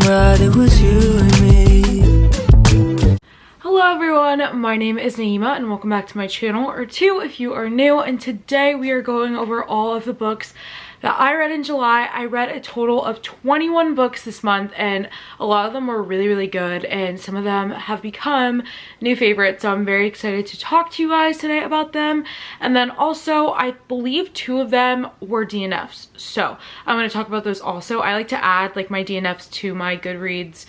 right, it was you and me. Hello everyone, my name is Naima and welcome back to my channel, or two if you are new, and today we are going over all of the books that I read in July. I read a total of 21 books this month, and a lot of them were really good, and some of them have become new favorites, so I'm very excited to talk to you guys today about them. And then also, I believe 2 of them were DNFs, so I'm going to talk about those also. I like to add like my DNFs to my Goodreads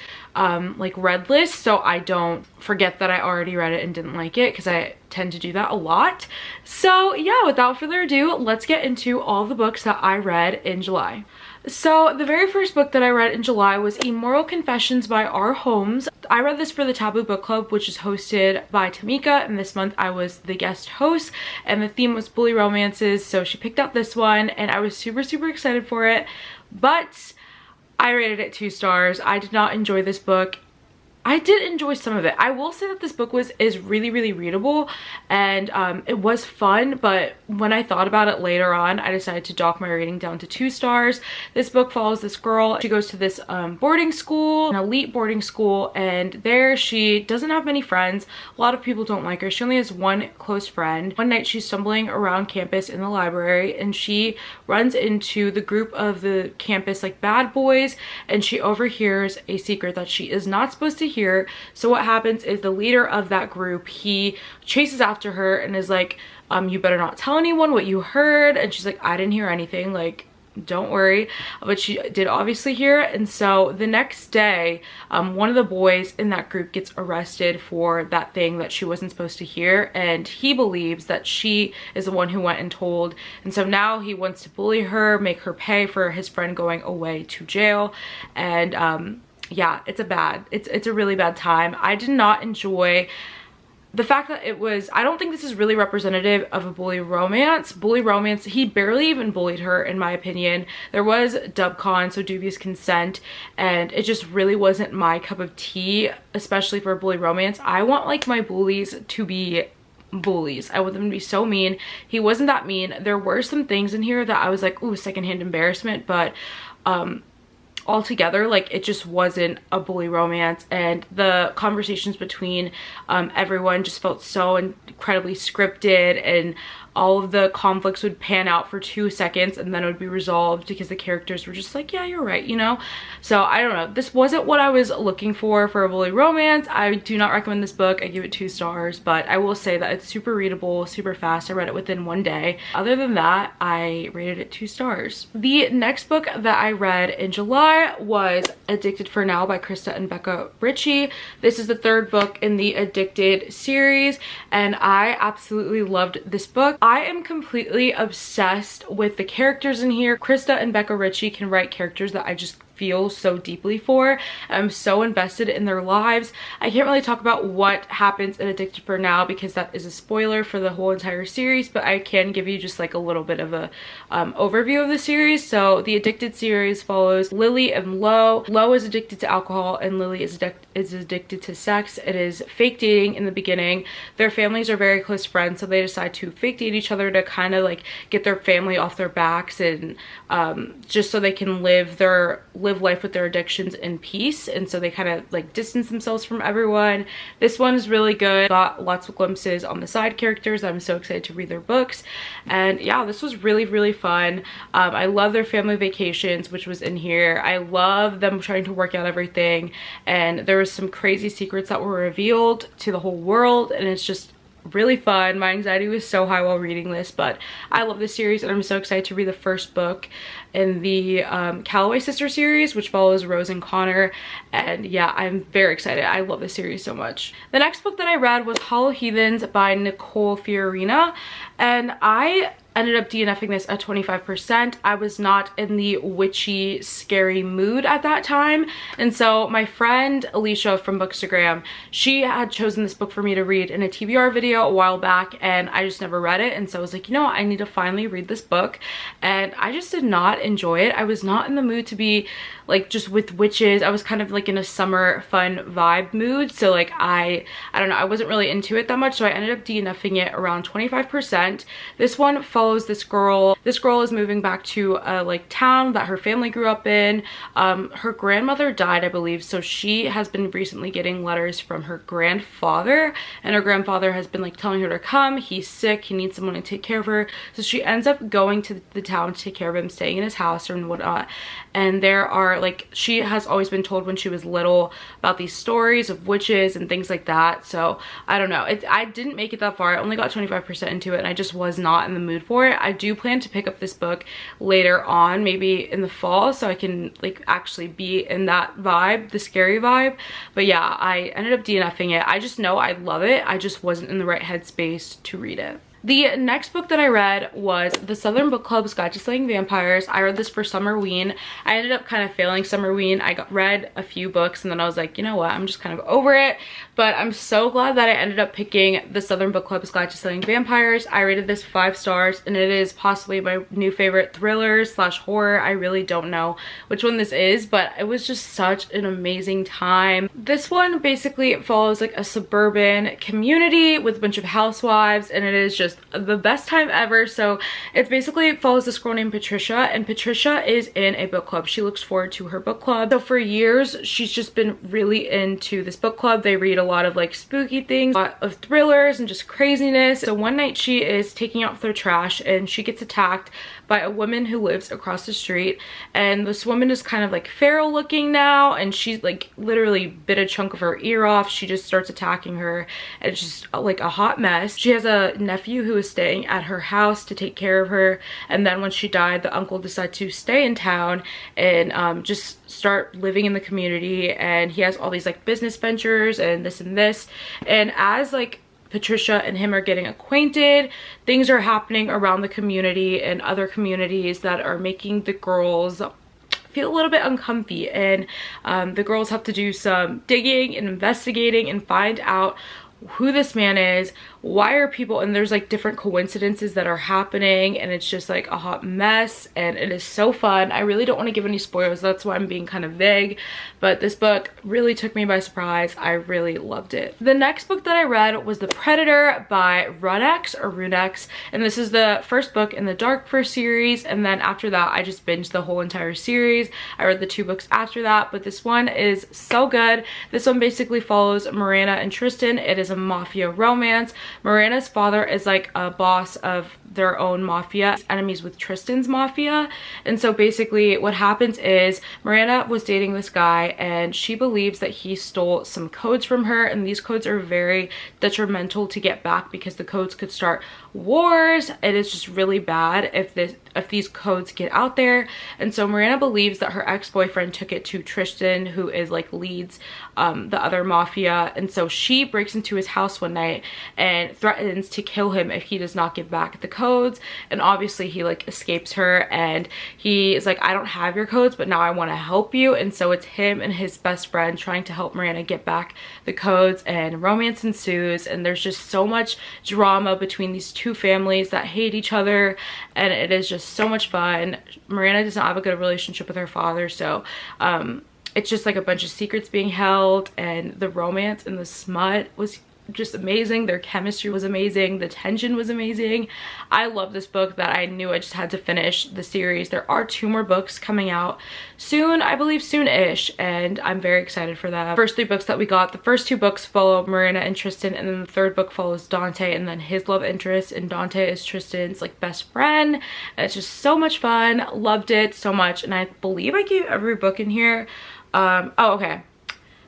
like read list, so I don't forget that I already read it and didn't like it, because I tend to do that a lot. So yeah, without further ado, let's get into all the books that I read in July. So the very first book that I read in July was Immoral Confessions by R. Holmes. I read this for the Taboo Book Club, which is hosted by Tamika, and this month I was the guest host, and the theme was bully romances, so she picked up this one and I was super excited for it, but I rated it 2 stars. I did not enjoy this book. I did enjoy some of it. I will say that this book is really readable, and it was fun, but when I thought about it later on, I decided to dock my rating down to 2 stars. This book follows this girl. She goes to this boarding school, an elite boarding school, and there she doesn't have many friends. A lot of people don't like her. She only has one close friend. One night she's stumbling around campus in the library, and she runs into the group of the campus like bad boys, and she overhears a secret that she is not supposed to hear. So what happens is the leader of that group, he chases after her and is like, you better not tell anyone what you heard. And she's like, I didn't hear anything, like, don't worry. But she did obviously hear it. And so the next day, one of the boys in that group gets arrested for that thing that she wasn't supposed to hear, and he believes that she is the one who went and told. And so now he wants to bully her, make her pay for his friend going away to jail. And yeah, it's a really bad time. I did not enjoy the fact that it was, I don't think this is really representative of a bully romance. Bully romance, he barely even bullied her, in my opinion. There was dubcon, so dubious consent, and it just really wasn't my cup of tea, especially for a bully romance. I want like my bullies to be bullies. I want them to be so mean. He wasn't that mean. There were some things in here that I was like, ooh, secondhand embarrassment, but altogether, like, it just wasn't a bully romance, and the conversations between everyone just felt so incredibly scripted, and all of the conflicts would pan out for 2 seconds and then it would be resolved because the characters were just like, yeah, you're right, you know? So I don't know, this wasn't what I was looking for a bully romance. I do not recommend this book. I give it 2 stars, but I will say that it's super readable, super fast. I read it within 1 day. Other than that, I rated it 2 stars. The next book that I read in July was Addicted for Now by Krista and Becca Ritchie. This is the 3rd book in the Addicted series, and I absolutely loved this book. I am completely obsessed with the characters in here. Krista and Becca Ritchie can write characters that I just feel so deeply for. I'm so invested in their lives. I can't really talk about what happens in Addicted for Now because that is a spoiler for the whole entire series, but I can give you just like a little bit of a overview of the series. So the Addicted series follows Lily and Lo. Lo is addicted to alcohol and Lily is addicted to sex. It is fake dating in the beginning. Their families are very close friends, so they decide to fake date each other to kind of like get their family off their backs, and just so they can live life with their addictions in peace. And so they kind of like distance themselves from everyone. This one is really good. Got lots of glimpses on the side characters. I'm so excited to read their books, and yeah, this was really fun. I love their family vacations, which was in here. I love them trying to work out everything, and there was some crazy secrets that were revealed to the whole world, and it's just really fun. My anxiety was so high while reading this, but I love this series, and I'm so excited to read the first book in the Calloway Sister series, which follows Rose and Connor. And yeah, I'm very excited. I love this series so much. The next book that I read was Hollow Heathens by Nicole Fiorina, and I ended up DNFing this at 25%. I was not in the witchy, scary mood at that time. And so my friend Alicia from Bookstagram, she had chosen this book for me to read in a TBR video a while back, and I just never read it. And so I was like, you know what, I need to finally read this book. And I just did not enjoy it. I was not in the mood to be like just with witches. I was kind of like in a summer fun vibe mood. So like I don't know, I wasn't really into it that much. So I ended up DNFing it around 25%. This one follows this girl. This girl is moving back to a like town that her family grew up in. Her grandmother died, I believe, so she has been recently getting letters from her grandfather, and her grandfather has been like telling her to come. He's sick, he needs someone to take care of her. So she ends up going to the town to take care of him, staying in his house and whatnot. And there are like, she has always been told when she was little about these stories of witches and things like that. So I don't know, I didn't make it that far. I only got 25% into it and I just was not in the mood for it. I do plan to pick up this book later on, maybe in the fall, so I can like actually be in that vibe, the scary vibe. But yeah, I ended up DNFing it. I just know I love it, I just wasn't in the right headspace to read it. The next book that I read was The Southern Book Club's Guide to Slaying Vampires. I read this for Summerween. I ended up kind of failing Summerween. I read a few books and then I was like, you know what, I'm just kind of over it. But I'm so glad that I ended up picking The Southern Book Club's Guide to Slaying Vampires. I rated this 5 stars and it is possibly my new favorite thriller slash horror. I really don't know which one this is, but it was just such an amazing time. This one basically follows like a suburban community with a bunch of housewives, and it is just the best time ever. So it basically follows this girl named Patricia, and Patricia is in a book club. She looks forward to her book club. So for years she's just been really into this book club. They read a lot of like spooky things, a lot of thrillers and just craziness. So one night she is taking out their trash and she gets attacked by a woman who lives across the street, and this woman is kind of like feral looking now, and she's like literally bit a chunk of her ear off. She just starts attacking her and it's just like a hot mess. She has a nephew who is staying at her house to take care of her, and then when she died, the uncle decided to stay in town and just start living in the community, and he has all these like business ventures and this, and as like Patricia and him are getting acquainted, things are happening around the community and other communities that are making the girls feel a little bit uncomfy, and the girls have to do some digging and investigating and find out who this man is, why are people, and there's like different coincidences that are happening, and it's just like a hot mess, and it is so fun. I really don't want to give any spoilers, that's why I'm being kind of vague, but this book really took me by surprise. I really loved it. The next book that I read was The Predator by 𝓲𝓸𝓬𝓲𝓪, and this is the first book in the Dark First series, and then after that I just binged the whole entire series. I read the 2 books after that, but this one is so good. This one basically follows Miranda and Tristan. It is a mafia romance. Miranda's father is like a boss of their own mafia, enemies with Tristan's mafia, and so basically what happens is Miranda was dating this guy and she believes that he stole some codes from her, and these codes are very detrimental to get back because the codes could start wars. It is just really bad if these codes get out there, and so Miranda believes that her ex-boyfriend took it to Tristan, who is like leads the other mafia, and so she breaks into his house one night and threatens to kill him if he does not give back the codes, and obviously he like escapes her, and he is like, I don't have your codes, but now I want to help you, and so it's him and his best friend trying to help Miranda get back the codes, and romance ensues, and there's just so much drama between these 2 families that hate each other, and it is just so much fun. Miranda does not have a good relationship with her father, so it's just like a bunch of secrets being held, and the romance and the smut was just amazing. Their chemistry was amazing. The tension was amazing. I love this book that I knew I just had to finish the series. There are 2 more books coming out soon, I believe soon-ish, and I'm very excited for that. First 3 books that we got, the first 2 books follow Miranda and Tristan, and then the 3rd book follows Dante and then his love interest, and Dante is Tristan's like best friend, and it's just so much fun. Loved it so much, and I believe I gave every book in here oh okay,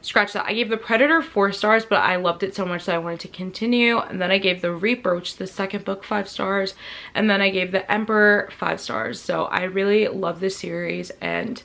scratch that. I gave The Predator 4 stars, but I loved it so much that I wanted to continue. And then I gave The Reaper, which is the 2nd book, 5 stars. And then I gave The Emperor 5 stars. So I really love this series, and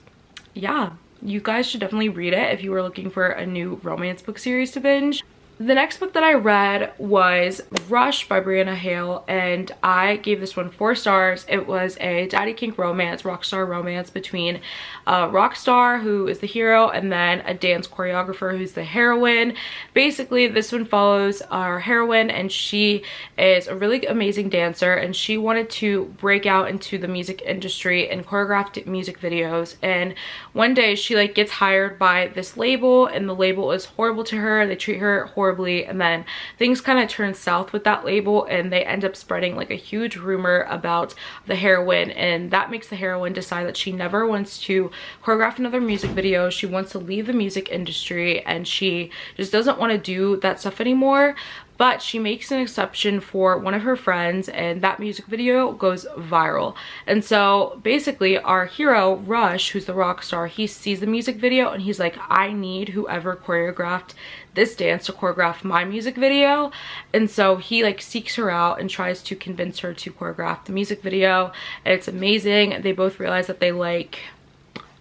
yeah, you guys should definitely read it if you were looking for a new romance book series to binge. The next book that I read was Rush by Brianna Hale, and I gave this one 4 stars. It was a daddy kink romance, rock star romance between a rock star who is the hero and then a dance choreographer who's the heroine. Basically, this one follows our heroine, and she is a really amazing dancer, and she wanted to break out into the music industry and choreographed music videos. And one day she like gets hired by this label, and the label is horrible to her. They treat her horribly. horribly, and then things kind of turn south with that label and they end up spreading like a huge rumor about the heroine, and that makes the heroine decide that she never wants to choreograph another music video. She wants to leave the music industry and she just doesn't want to do that stuff anymore. But she makes an exception for one of her friends, and that music video goes viral. And so basically our hero, Rush, who's the rock star, he sees the music video and he's like, I need whoever choreographed this dance to choreograph my music video. And so he like seeks her out and tries to convince her to choreograph the music video. And it's amazing. They both realize that they like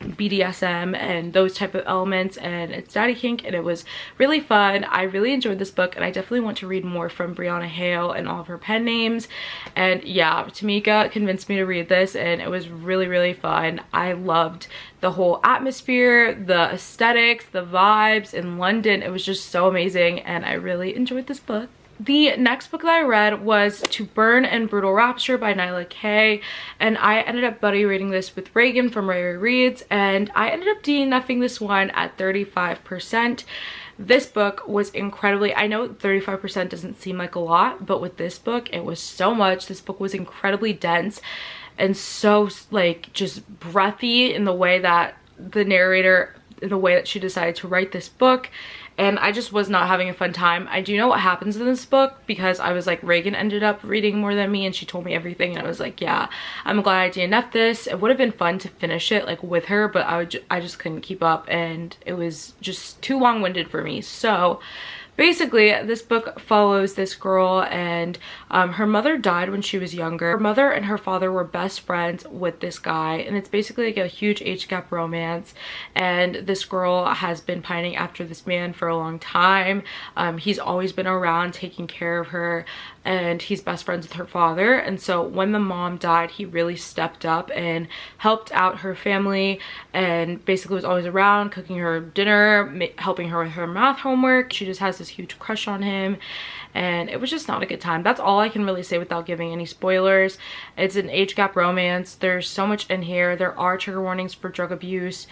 BDSM and those type of elements, and it's daddy kink, and it was really fun. I really enjoyed this book, and I definitely want to read more from Brianna Hale and all of her pen names. And yeah, Tamika convinced me to read this, and it was really fun. I loved the whole atmosphere, the aesthetics, the vibes in London. It was just so amazing, and I really enjoyed this book. The next book that I read was To Burn in Brutal Rapture by Nyla K, and I ended up buddy reading this with Reagan from Ray Reads, and I ended up DNFing this one at 35%. This book was incredibly, I know 35% doesn't seem like a lot, but with this book it was so much. This book was incredibly dense and so like just breathy in the way that the narrator, in the way that she decided to write this book. And I just was not having a fun time. I do know what happens in this book because I was like, Reagan ended up reading more than me and she told me everything, and I was like, yeah, I'm glad I DNF'd this. It would have been fun to finish it like with her, but I just couldn't keep up and it was just too long-winded for me. So basically, this book follows this girl, and her mother died when she was younger. Her mother and her father were best friends with this guy, and it's basically like a huge age gap romance. And this girl has been pining after this man for a long time. He's always been around taking care of her, and he's best friends with her father. And so when the mom died, he really stepped up and helped out her family, and basically was always around, cooking her dinner, helping her with her math homework. She just has this huge crush on him, and it was just not a good time. That's all I can really say without giving any spoilers. It's an age gap romance. There's so much in here. There are trigger warnings for drug abuse,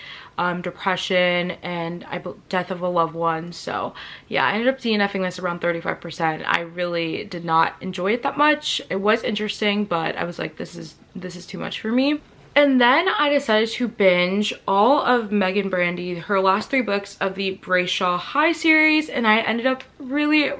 depression, and death of a loved one. So yeah, I ended up DNFing this around 35%. I really did not enjoy it that much. It was interesting, but I was like, this is too much for me. And then I decided to binge all of Megan Brandy, her last 3 books of the Brayshaw High series, and I ended up really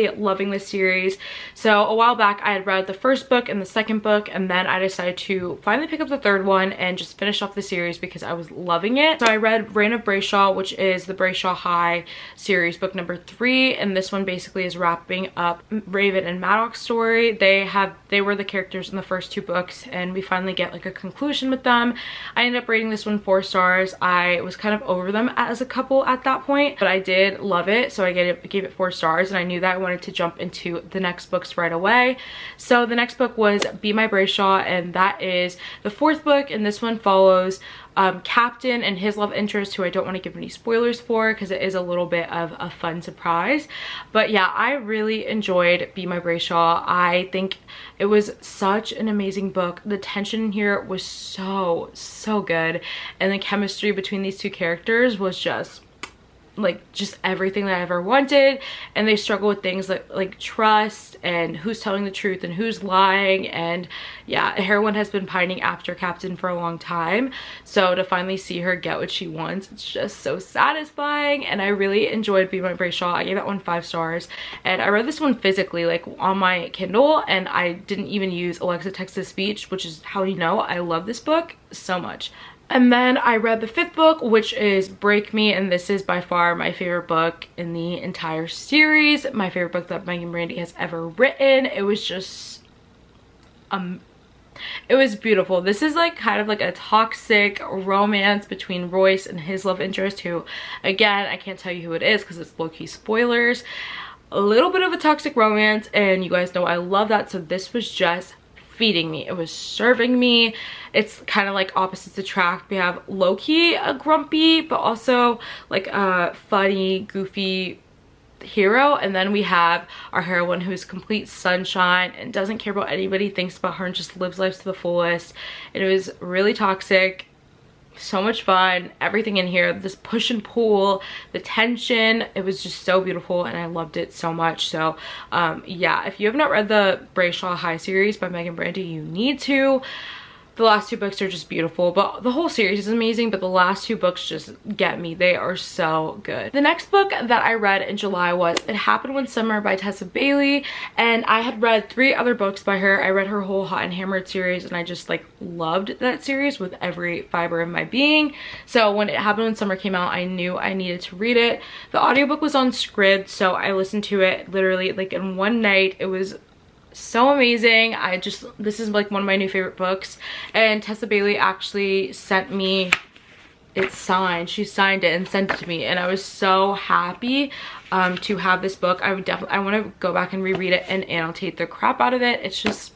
loving this series. So a while back I had read the first book and the second book, and then I decided to finally pick up the third one and just finish off the series because I was loving it. So I read Reign of Brayshaw, which is the Brayshaw High series book number 3, and this one basically is wrapping up Raven and Maddox's story. They were the characters in the first 2 books, and we finally get like a conclusion with them. I ended up rating this one 4 stars. I was kind of over them as a couple at that point, but I did love it, so I gave it 4 stars, and I knew that I wanted to jump into the next books right away. So the next book was Be My Brayshaw, and that is the 4th book, and this one follows Captain and his love interest, who I don't want to give any spoilers for because it is a little bit of a fun surprise. But yeah, I really enjoyed Be My Brayshaw. I think it was such an amazing book. The tension in here was so good, and the chemistry between these 2 characters was just everything that I ever wanted. And they struggle with things like trust and who's telling the truth and who's lying. And yeah, a heroine has been pining after Captain for a long time, so to finally see her get what she wants, it's just so satisfying. And I really enjoyed Be My Brayshaw. I gave that one 5 stars, and I read this one physically, like on my Kindle, and I didn't even use Alexa text-to-speech, which is how you know I love this book so much. And then I read the 5th book, which is Break Me, and this is by far my favorite book in the entire series. My favorite book that Megan Brandy has ever written. It was just it was beautiful. This is like kind of like a toxic romance between Royce and his love interest, who again, I can't tell you who it is because it's low-key spoilers. A little bit of a toxic romance, and you guys know I love that, so this was just feeding me. It was serving me. It's kind of like opposites attract. We have low-key a grumpy but also like a funny, goofy hero, and then we have our heroine who's complete sunshine and doesn't care about anybody, thinks about her, and just lives life to the fullest. It was really toxic. so much fun. Everything in here, this push and pull, the tension, it was just so beautiful and I loved it so much. So yeah, if you have not read the Bray High series by Megan Brandy, you need to. The last 2 books are just beautiful, but the whole series is amazing, but the last 2 books just get me. They are so good. The next book that I read in July was It Happened One Summer by Tessa Bailey, and I had read 3 other books by her. I read her whole Hot and Hammered series, and I just like loved that series with every fiber of my being. So when It Happened When Summer came out, I knew I needed to read it. The audiobook was on Scribd, so I listened to it literally like in one night. It was so amazing. This is like one of my new favorite books, and Tessa Bailey actually sent me it signed. She signed it and sent it to me, and I was so happy to have this book. I want to go back and reread it and annotate the crap out of it. It's just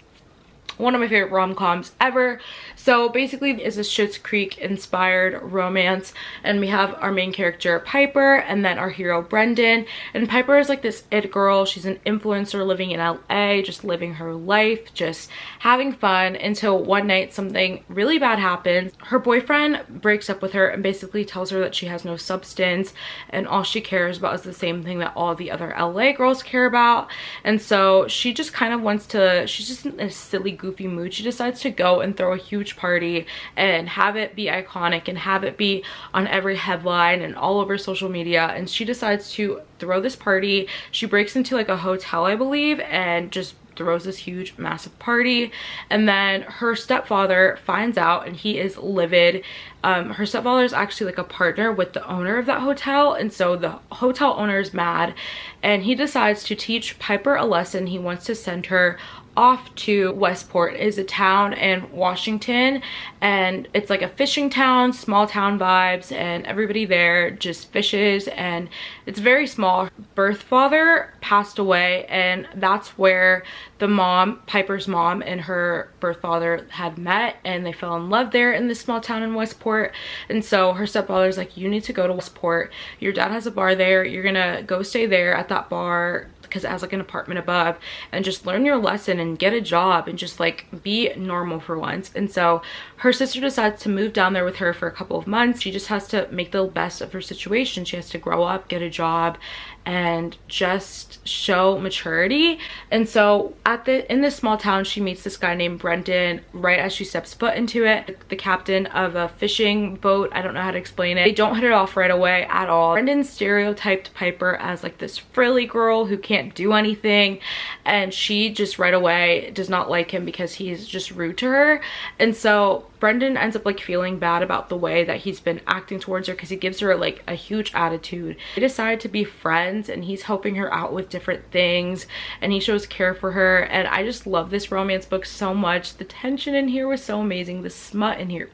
one of my favorite rom-coms ever. So basically it's a Schitt's Creek inspired romance, and we have our main character Piper and then our hero Brendan. And Piper is like this it girl. She's an influencer living in LA, just living her life, just having fun, until one night something really bad happens. Her boyfriend breaks up with her and basically tells her that she has no substance and all she cares about is the same thing that all the other LA girls care about. And so she just kind of wants to, she's just in a silly goofy mood. She decides to go and throw a huge party and have it be iconic and have it be on every headline and all over social media. And she decides to throw this party. She breaks into like a hotel, I believe, and just throws this huge massive party. And then her stepfather finds out and he is livid. Her stepfather is actually like a partner with the owner of that hotel, and so the hotel owner is mad and he decides to teach Piper a lesson. He wants to send her off to Westport. It is a town in Washington, and it's like a fishing town, small town vibes, and everybody there just fishes, and it's very small. Birth father passed away, and that's where the mom, Piper's mom, and her birth father had met, and they fell in love there in this small town in Westport. And so her stepfather's like, you need to go to Westport. Your dad has a bar there. You're gonna go stay there at that bar because it has like an apartment above, and just learn your lesson and get a job and just like be normal for once. And so her sister decides to move down there with her for a couple of months. She just has to make the best of her situation. She has to grow up, get a job, and just show maturity. And so in this small town, she meets this guy named Brendan right as she steps foot into it, the captain of a fishing boat. I don't know how to explain it. They don't hit it off right away at all. Brendan stereotyped Piper as like this frilly girl who can't do anything, and she just right away does not like him because he's just rude to her. And so Brendan ends up like feeling bad about the way that he's been acting towards her because he gives her like a huge attitude. They decide to be friends, and he's helping her out with different things, and he shows care for her. And I just love this romance book so much. The tension in here was so amazing. The smut in here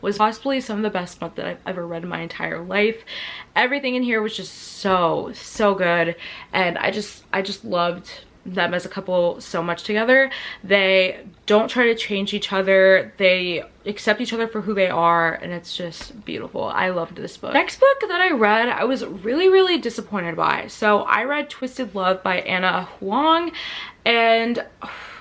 was possibly some of the best smut that I've ever read in my entire life. Everything in here was just so good, and I just loved them as a couple so much together. They don't try to change each other. They accept each other for who they are, and it's just beautiful. I loved this book. Next book that I read, I was really disappointed by. So I read Twisted Love by Ana Huang, and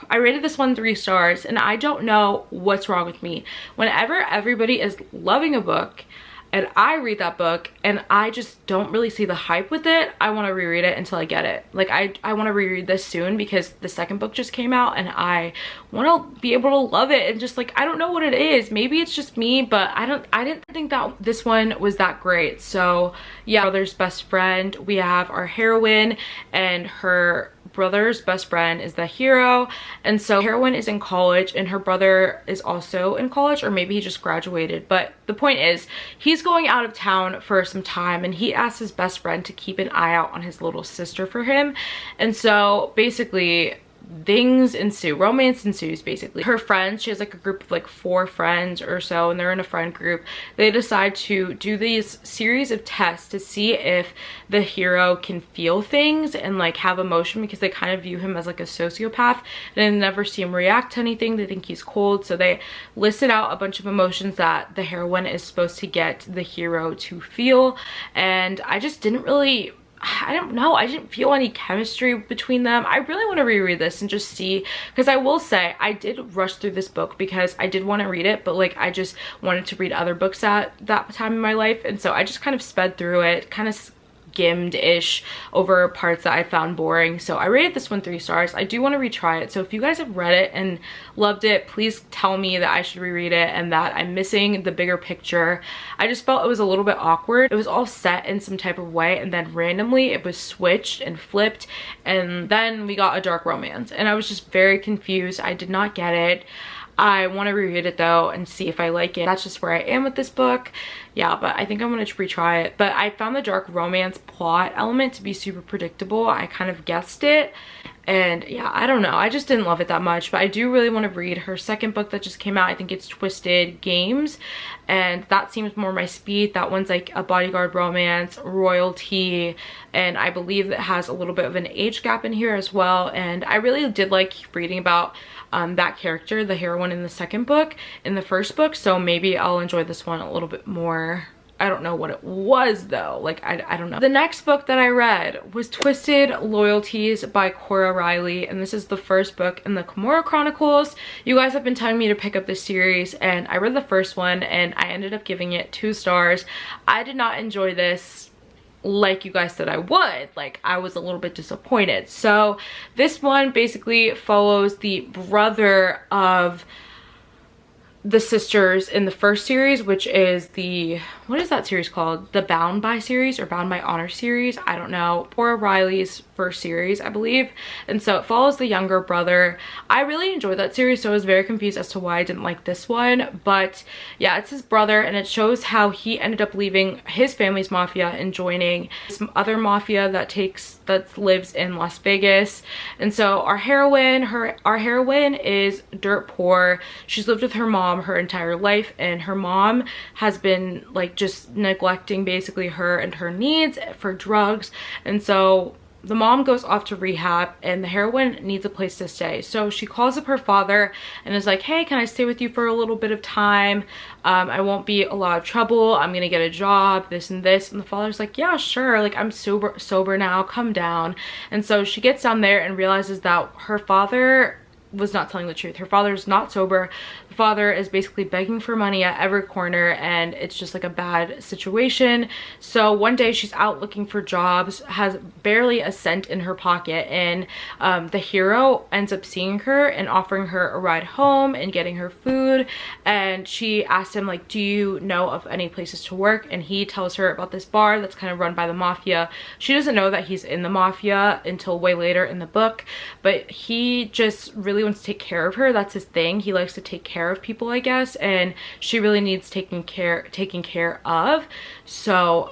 I rated this one 3 stars, and I don't know what's wrong with me. Whenever everybody is loving a book and I read that book and I just don't really see the hype with it, I want to reread it until I get it. Like I want to reread this soon because the second book just came out, and I want to be able to love it. And just like, I don't know what it is. Maybe it's just me, but I didn't think that this one was that great. So yeah, brother's best friend. We have our heroine, and her brother's best friend is the hero. And so heroine is in college, and her brother is also in college, or maybe he just graduated. But the point is, he's going out of town for some time, and he asks his best friend to keep an eye out on his little sister for him. And so basically things ensue, romance ensues. Basically her friends, she has like a group of like 4 friends or so, and they're in a friend group. They decide to do these series of tests to see if the hero can feel things and like have emotion, because they kind of view him as like a sociopath, and they never see him react to anything. They think he's cold, so they listed out a bunch of emotions that the heroine is supposed to get the hero to feel. And I just didn't really I don't know, I didn't feel any chemistry between them. I really want to reread this and just see, because I will say I did rush through this book because I did want to read it, but like I just wanted to read other books at that time in my life, and so I just kind of sped through it, kind of skimmed-ish over parts that I found boring. So I rated this one 3 stars. I do want to retry it, so if you guys have read it and loved it, please tell me that I should reread it and that I'm missing the bigger picture. I just felt it was a little bit awkward. It was all set in some type of way, and then randomly it was switched and flipped, and then we got a dark romance, and I was just very confused. I did not get it. I want to reread it though and see if I like it. That's just where I am with this book. Yeah, but I think I'm going to retry it. But I found the dark romance plot element to be super predictable. I kind of guessed it. And yeah, I don't know. I just didn't love it that much. But I do really want to read her second book that just came out. I think it's Twisted Games. And that seems more my speed. That one's like a bodyguard romance, royalty. And I believe it has a little bit of an age gap in here as well. And I really did like reading about that character, the heroine in the second book, in the first book, so maybe I'll enjoy this one a little bit more. I don't know what it was though, like I don't know. The next book that I read was Twisted Loyalties by Cora Riley, and this is the first book in the Kimura Chronicles. You guys have been telling me to pick up this series, and I read the first one and I ended up giving it 2 stars. I did not enjoy this like you guys said I would. Like, I was a little bit disappointed. So this one basically follows the brother of the sisters in the first series, which is the, what is that series called? The Bound by series or Bound by Honor series? I don't know. Cora Riley's first series, I believe. And so it follows the younger brother. I really enjoyed that series, so I was very confused as to why I didn't like this one. But yeah, it's his brother, and it shows how he ended up leaving his family's mafia and joining some other mafia that lives in Las Vegas. And so our heroine is dirt poor. She's lived with her mom her entire life, and her mom has been like just neglecting basically her and her needs for drugs. And so the mom goes off to rehab, and the heroine needs a place to stay. So she calls up her father and is like, hey, can I stay with you for a little bit of time? I won't be a lot of trouble. I'm gonna get a job, this and this. And the father's like, yeah, sure. Like, I'm sober now, come down. And so she gets down there and realizes that her father was not telling the truth. Her father's not sober. The father is basically begging for money at every corner, and it's just like a bad situation. So one day she's out looking for jobs, has barely a cent in her pocket, and the hero ends up seeing her and offering her a ride home and getting her food. And she asks him, like, do you know of any places to work? And he tells her about this bar that's kind of run by the mafia. She doesn't know that he's in the mafia until way later in the book, but he just really wants to take care of her. That's his thing. He likes to take care of people, I guess, and she really needs taken care of. So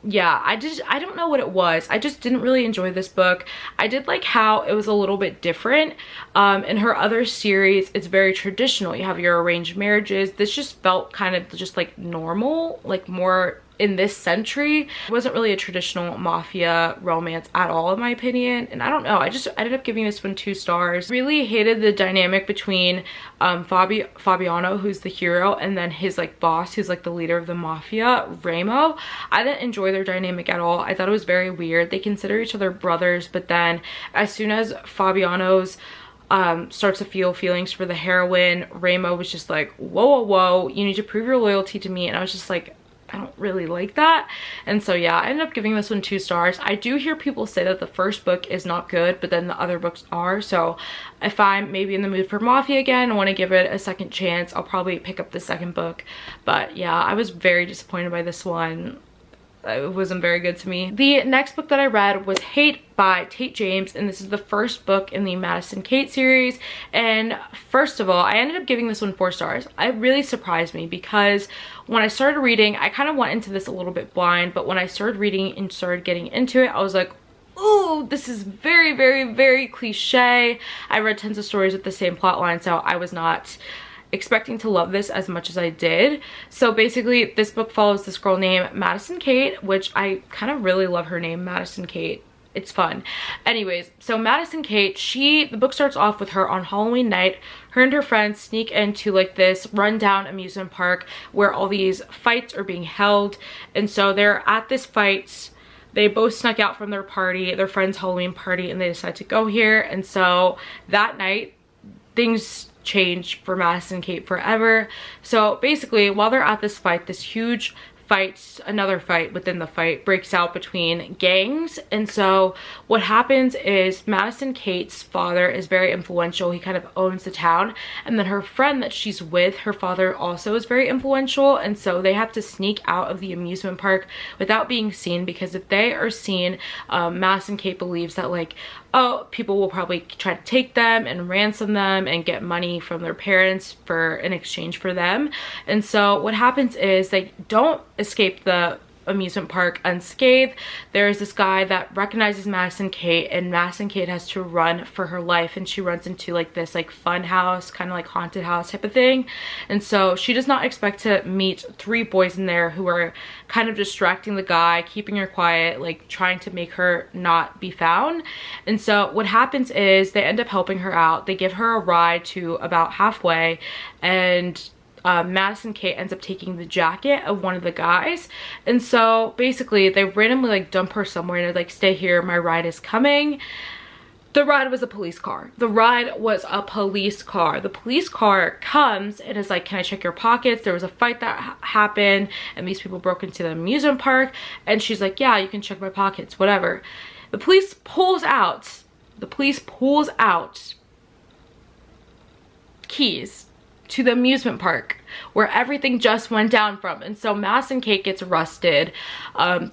yeah, I don't know what it was. I just didn't really enjoy this book. I did like how it was a little bit different. In her other series, it's very traditional. You have your arranged marriages. This just felt kind of just like normal, like more in this century. It wasn't really a traditional mafia romance at all, in my opinion. And I don't know, I just ended up giving this one 2 stars. Really hated the dynamic between Fabiano, who's the hero, and then his like boss, who's like the leader of the mafia, Remo. I didn't enjoy their dynamic at all. I thought it was very weird. They consider each other brothers, but then as soon as Fabiano's starts to feel feelings for the heroine, Remo was just like, whoa, you need to prove your loyalty to me. And I was just like, I don't really like that. And so yeah, I ended up giving this one 2 stars. I do hear people say that the first book is not good, but then the other books are. So if I'm maybe in the mood for mafia again, I want to give it a second chance, I'll probably pick up the second book. But yeah, I was very disappointed by this one. It wasn't very good to me. The next book that I read was Hate by Tate James, and this is the first book in the Madison Kate series. And first of all, I ended up giving this one 4 stars. It really surprised me because when I started reading, I kind of went into this a little bit blind, but when I started reading and started getting into it, I was like, ooh, this is very, very, very cliche. I read tons of stories with the same plot line, so I was not expecting to love this as much as I did. So basically, this book follows this girl named Madison Kate, which I kind of really love her name, Madison Kate. It's fun. Anyways, so Madison Kate, the book starts off with her on Halloween night. Her and her friends sneak into like this rundown amusement park where all these fights are being held. And so they're at this fight they both snuck out from their party, their friend's Halloween party, and they decided to go here. And so that night, things changed for Madison and Kate forever. So basically, while they're at this fight, this huge fight, another fight within the fight breaks out between gangs. And so what happens is Madison Kate's father is very influential. He kind of owns the town, and then her friend that she's with, her father also is very influential, and so they have to sneak out of the amusement park without being seen, because if they are seen, Madison Kate believes that, like, oh, people will probably try to take them and ransom them and get money from their parents in exchange for them. And so what happens is they don't escape the amusement park unscathed. There's this guy that recognizes Madison Kate, and Madison Kate has to run for her life, and she runs into like this like fun house, kind of like haunted house type of thing. And so she does not expect to meet 3 boys in there who are kind of distracting the guy, keeping her quiet, like trying to make her not be found. And so what happens is they end up helping her out. They give her a ride to about halfway, and Madison Kate ends up taking the jacket of one of the guys. And so basically they randomly like dump her somewhere, and they're like, stay here, my ride is coming. The ride was a police car. The ride was a police car. The police car comes and is like, can I check your pockets? There was a fight that happened, and these people broke into the amusement park. And she's like, yeah, you can check my pockets, whatever. The police pulls out keys to the amusement park where everything just went down from. And so Madison Kate gets arrested.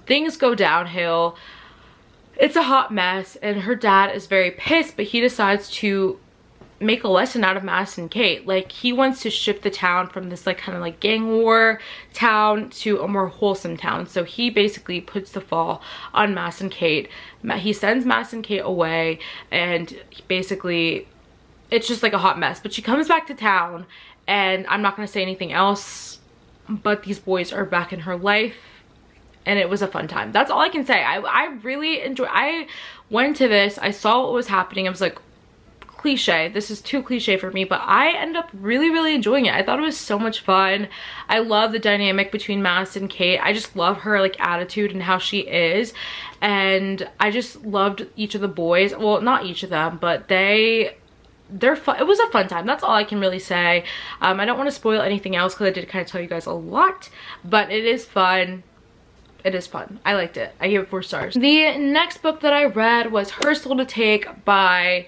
Things go downhill. It's a hot mess, and her dad is very pissed, but he decides to make a lesson out of Madison Kate. Like, he wants to shift the town from this like kind of like gang war town to a more wholesome town. So he basically puts the fall on Madison Kate. He sends Madison Kate away, and basically it's just like a hot mess. But she comes back to town, and I'm not going to say anything else, but these boys are back in her life, and it was a fun time. That's all I can say. I really enjoyed. I went to this, I saw what was happening, I was like, cliche, this is too cliche for me, but I ended up really enjoying it. I thought it was so much fun. I love the dynamic between Madison and Kate. I just love her like attitude and how she is, and I just loved each of the boys. Well, not each of them, but they're fun. It was a fun time. That's all I can really say. I don't want to spoil anything else because I did kind of tell you guys a lot, but it is fun. It is fun. I liked it. I gave it 4 stars. The next book that I read was Her Soul to Take by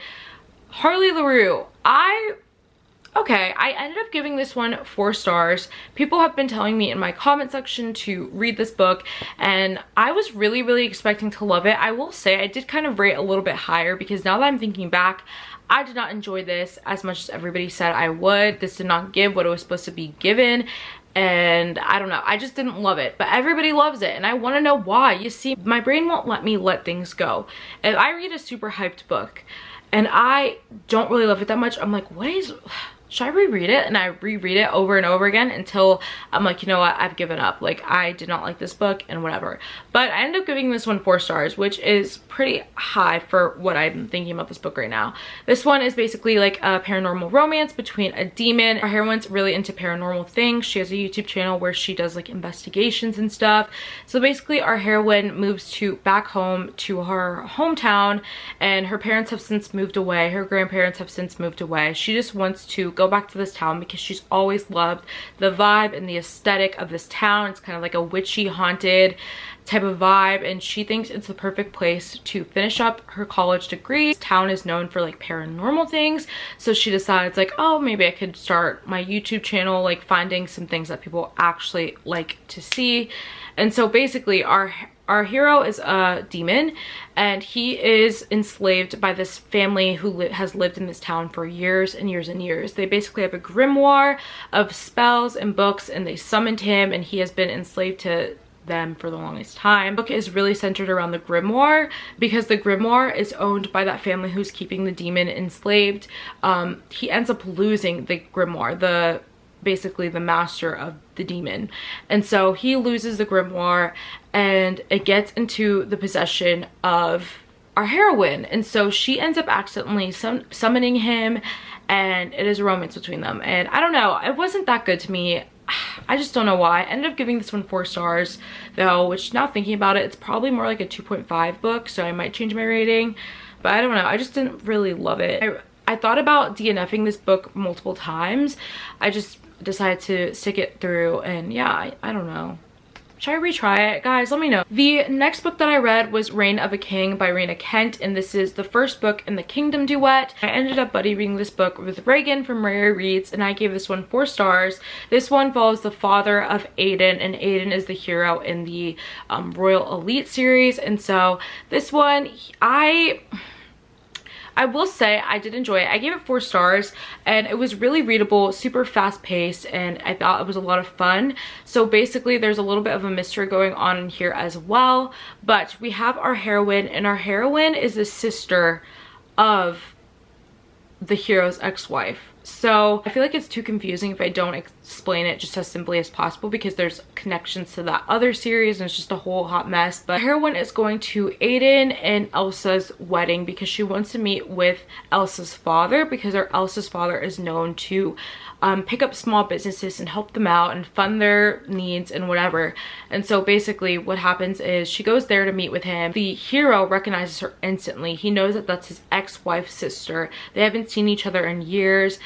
Harley LaRue. I ended up giving this one 4 stars. People have been telling me in my comment section to read this book, and I was really expecting to love it. I will say I did kind of rate a little bit higher, because now that I'm thinking back, I did not enjoy this as much as everybody said I would. This did not give what it was supposed to be given, and I don't know, I just didn't love it. But everybody loves it, and I want to know why. You see, my brain won't let me let things go. If I read a super hyped book and I don't really love it that much, I'm like, should I reread it? And I reread it over and over again until I'm like, you know what, I've given up. Like, I did not like this book and whatever. But I ended up giving this one 4 stars, which is pretty high for what I'm thinking about this book right now. This one is basically like a paranormal romance between a demon. Our heroine's really into paranormal things. She has a YouTube channel where she does like investigations and stuff. So basically our heroine moves back home to her hometown, and her parents have since moved away. Her grandparents have since moved away. She just wants to go back to this town because she's always loved the vibe and the aesthetic of this town. It's kind of like a witchy, haunted type of vibe, and she thinks it's the perfect place to finish up her college degree. This town is known for like paranormal things, so she decides like, oh, maybe I could start my YouTube channel, like finding some things that people actually like to see. And so basically our hero is a demon, and he is enslaved by this family who has lived in this town for years and years and years. They basically have a grimoire of spells and books, and they summoned him, and he has been enslaved to them for the longest time. The book is really centered around the grimoire, because the grimoire is owned by that family who's keeping the demon enslaved. He ends up losing the grimoire, basically the master of the demon, and so he loses the grimoire, and it gets into the possession of our heroine, and so she ends up accidentally summoning him, and it is a romance between them. And I don't know, it wasn't that good to me. I just don't know why. I ended up giving this one 4 stars though, which now thinking about it, it's probably more like a 2.5 book, so I might change my rating. But I don't know, I just didn't really love it. I thought about DNFing this book multiple times. I just decided to stick it through, and yeah, I don't know. Should I retry it? Guys, let me know. The next book that I read was Reign of a King by Raina Kent, and this is the first book in the Kingdom duet. I ended up buddy reading this book with Reagan from Rare Reads, and I gave this one 4 stars. This one follows the father of Aiden, and Aiden is the hero in the Royal Elite series. And so this one, I will say I did enjoy it. I gave it 4 stars, and it was really readable, super fast paced, and I thought it was a lot of fun. So basically there's a little bit of a mystery going on in here as well, but we have our heroine, and our heroine is the sister of the hero's ex-wife. So I feel like it's too confusing if I don't explain it just as simply as possible, because there's connections to that other series and it's just a whole hot mess. But heroine is going to Aiden and Elsa's wedding because she wants to meet with Elsa's father, because Elsa's father is known to pick up small businesses and help them out and fund their needs and whatever. And so basically what happens is she goes there to meet with him. The hero recognizes her instantly. He knows that that's his ex-wife's sister. They haven't seen each other in years.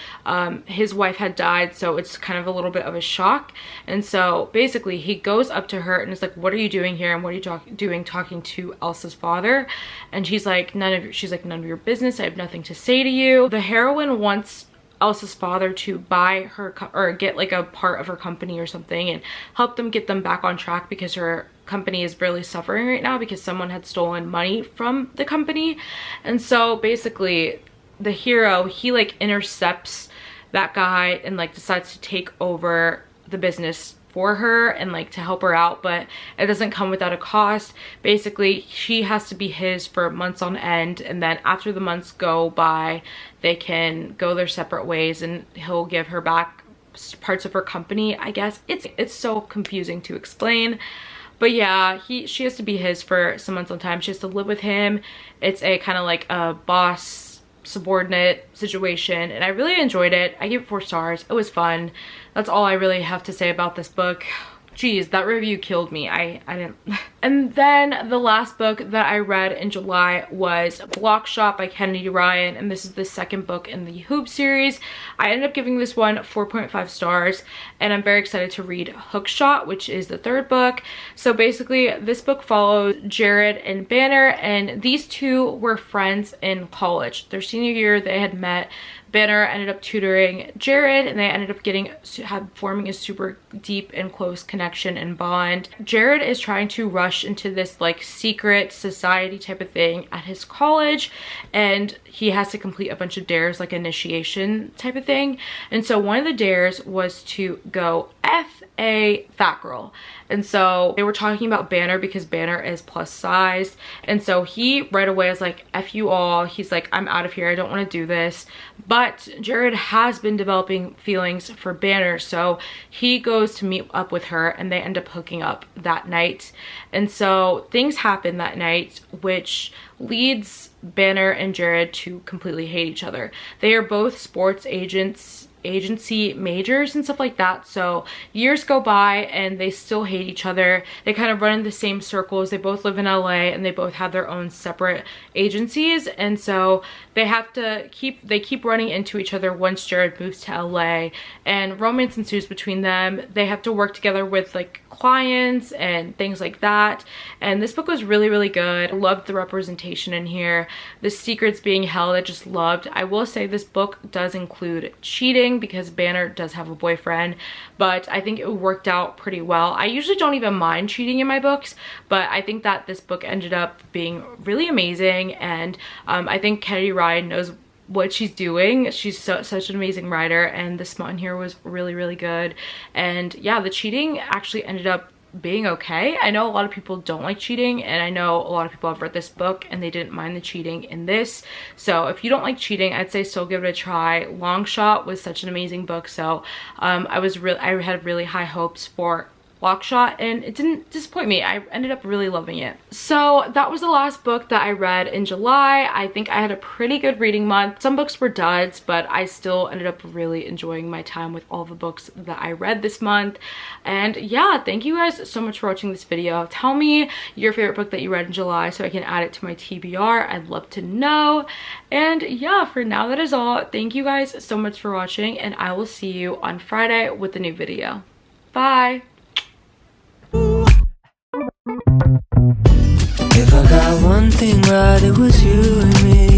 His wife had died, so it's kind of a little bit of a shock. And so basically he goes up to her and is like, what are you doing here, and what are you doing talking to Elsa's father? And she's like, none of your business. I have nothing to say to you. The heroine wants Elsa's father to buy her or get like a part of her company or something and help them get them back on track, because her company is really suffering right now because someone had stolen money from the company. And so basically the hero, he like intercepts that guy and like decides to take over the business for her and like to help her out, but it doesn't come without a cost. Basically she has to be his for months on end, and then after the months go by they can go their separate ways and he'll give her back parts of her company, I guess. It's so confusing to explain, but yeah, she has to be his for some months on time. She has to live with him. It's a kind of like a boss subordinate situation, and I really enjoyed it. I gave it 4 stars. It was fun. That's all I really have to say about this book. Jeez, that review killed me. I didn't. And then the last book that I read in July was Block Shop by Kennedy Ryan, and this is the second book in the Hoop series. I ended up giving this one 4.5 stars, and I'm very excited to read Hookshot, which is the 3rd book. So basically this book follows Jared and Banner, and these two were friends in college. Their senior year they had met. Banner ended up tutoring Jared, and they ended up forming a super deep and close connection and bond. Jared is trying to rush into this like secret society type of thing at his college, and he has to complete a bunch of dares, like initiation type of thing. And so one of the dares was to go F a fat girl. And so they were talking about Banner because Banner is plus size, and so he right away is like, F you all. He's like, I'm out of here, I don't want to do this. But Jared has been developing feelings for Banner, so he goes to meet up with her and they end up hooking up that night. And so things happen that night which leads Banner and Jared to completely hate each other. They are both sports agency majors and stuff like that, so years go by and they still hate each other. They kind of run in the same circles. They both live in LA and they both have their own separate agencies, and so they keep running into each other once Jared moves to LA, and romance ensues between them. They have to work together with like clients and things like that. And this book was really, really good. I loved the representation in here, the secrets being held. I just loved. I will say this book does include cheating because Banner does have a boyfriend, but I think it worked out pretty well. I usually don't even mind cheating in my books, but I think that this book ended up being really amazing, and I think Kennedy Ryan knows what she's doing. She's such an amazing writer, and the smut in here was really, really good. And yeah, the cheating actually ended up being okay. I know a lot of people don't like cheating, and I know a lot of people have read this book and they didn't mind the cheating in this. So if you don't like cheating, I'd say still give it a try. Long Shot was such an amazing book, so I had really high hopes for block shot, and it didn't disappoint me. I ended up really loving it. So that was the last book that I read in July. I think I had a pretty good reading month. Some books were duds, but I still ended up really enjoying my time with all the books that I read this month. And yeah, thank you guys so much for watching this video. Tell me your favorite book that you read in July so I can add it to my TBR. I'd love to know. And yeah, for now that is all. Thank you guys so much for watching, and I will see you on Friday with a new video. Bye! If I got one thing right, it was you and me.